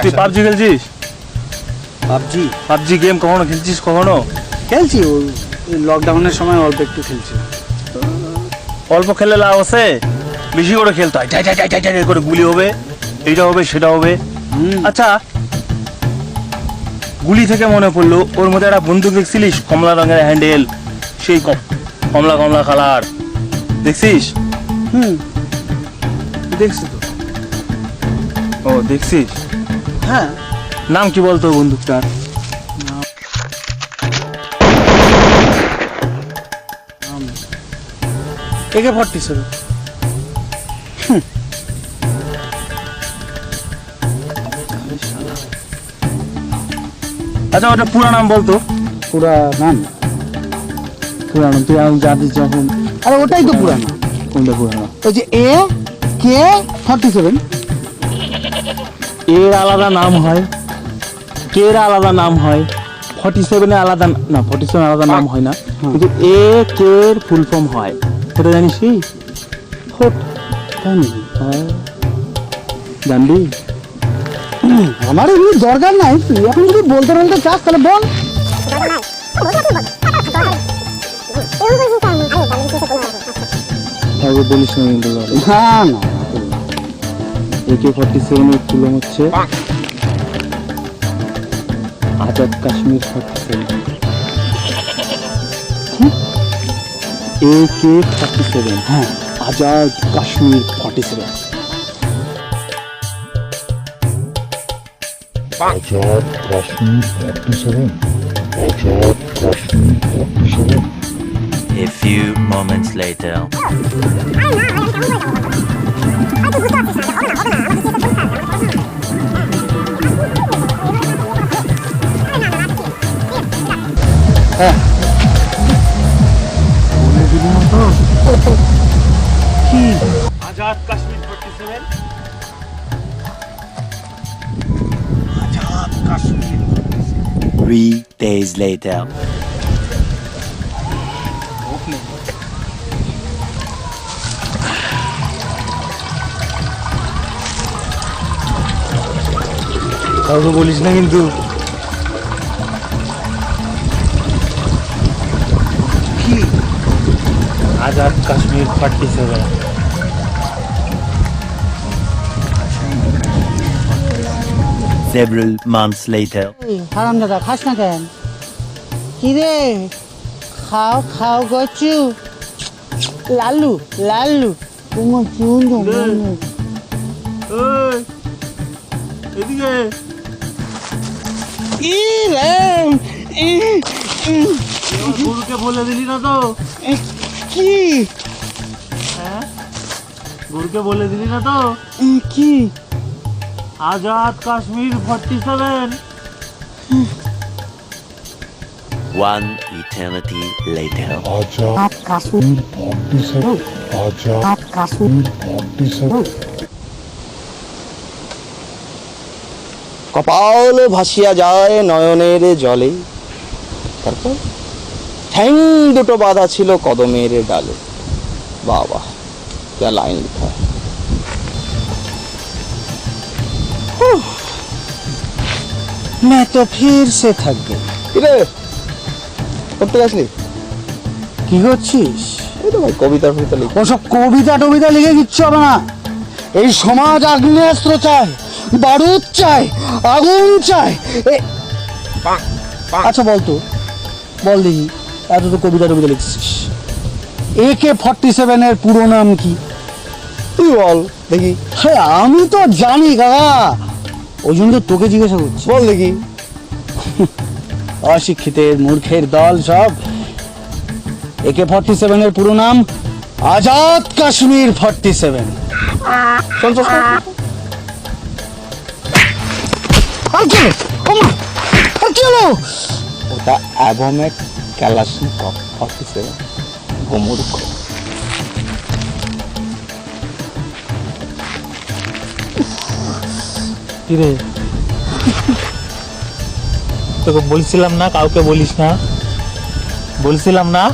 তুই PUBG খেলছিস? PUBG PUBG game কখনো খেলছিস? কখনো খেলছি, ওই লকডাউনের সময় অল্প একটু খেলছি। অল্প খেলে লাভ আছে, বেশি করে খেলতে হয়। টাই টাই টাই টাই টাই করে গুলি হবে, এইটা হবে সেটা হবে। আচ্ছা, গুলি থেকে মনে পড়লো, ওর মধ্যে একটা বন্দুক দেখছিলিস কমলা রঙের হ্যান্ডেল, সেই কমলা কমলা কালার দেখছিস? দেখছি তো। ও দেখছিস? হ্যাঁ। নাম কি বলতো বন্দুকটার? AK-47। আচ্ছা, ওটা পুরো নাম বলতো। পুরা নাম তুই আমি জানিস যখন, আরে ওটাই তো পুরা নাম। কোনটা পুরো নাম? ওই যে AK-47। এর আলাদা নাম হয়, কের আলাদা নাম হয়, 47 এর আলাদা না, 47 আলাদা নাম হয় না, কিন্তু এ কে এর ফুল ফর্ম হয়। ওটা জানিস কি? হ্যাঁ, জানবি? আমার এমনি দরকার নাই, তুই এখন যদি বলতে চাস তাহলে বল। তারপর বলিস না কিন্তু। না না, AK-47 এর ফুল হচ্ছে আজাদ কাশ্মীর 47। AK-47, হ্যাঁ, Azad Kashmir 47। Ajad Kashmir 47. Ajad Kashmir 47. A few moments later. কি আজাদ কাশ্মীর 47? Azad Kashmir 3 days later. কাউকে বলিস না কিন্তু। কি Azad Kashmir 47। Several months later. হারাম দাদা, খাস না কেন? কি রে, খাও খাও গচু, লালু লালু তোমার সুন্দর। এদিকে কি রে, গুরুকে বলে দিলি না তো? কি হ্যাঁ, গুরুকে বলে দিলি না তো? কি Azad Kashmir 47। One eternity later. Ajad Kashmir 47. Ajad Kashmir 47. কপাল ভাসিয়া যায় নয়নের জলে, তারপর ঠ্যাং দুটো বাঁধা ছিল কদমের ডালে। বাবা, क्या লাইন লিখা है। मैं तो फिर से थक गई। কিরে, করতে আসলি? কি করছিস? এই তো ভাই কবিতা ফবিতা লিখ। ওসব কবিতা টবিতা লিখে কিচ্ছু হবে না। এই সমাজ আগ্নেয়াস্ত্র চায়, বারুদ চায়, আগুন চায়। আচ্ছা বলতো, বল দেখি, এত তো কবিতা টবিতা লিখছিস, AK-47 এর পুরো নাম কি? তুই বল দেখি। হ্যাঁ, আমি তো জানি কাকা, ওই জন্য তো তোকে জিজ্ঞাসা করছি। বল দেখি। অশিক্ষিতের মূর্খের দল সব। AK-47 এর পুরো নাম আজাদ কাশ্মীর 47। শোন শোন শোন। ওটা অ্যাভমেট ক্যালাশনিকভ 47। গোমূর্খ। কিরে, তোকে বলছিলাম না কাউকে বলিস না, বলছিলাম না?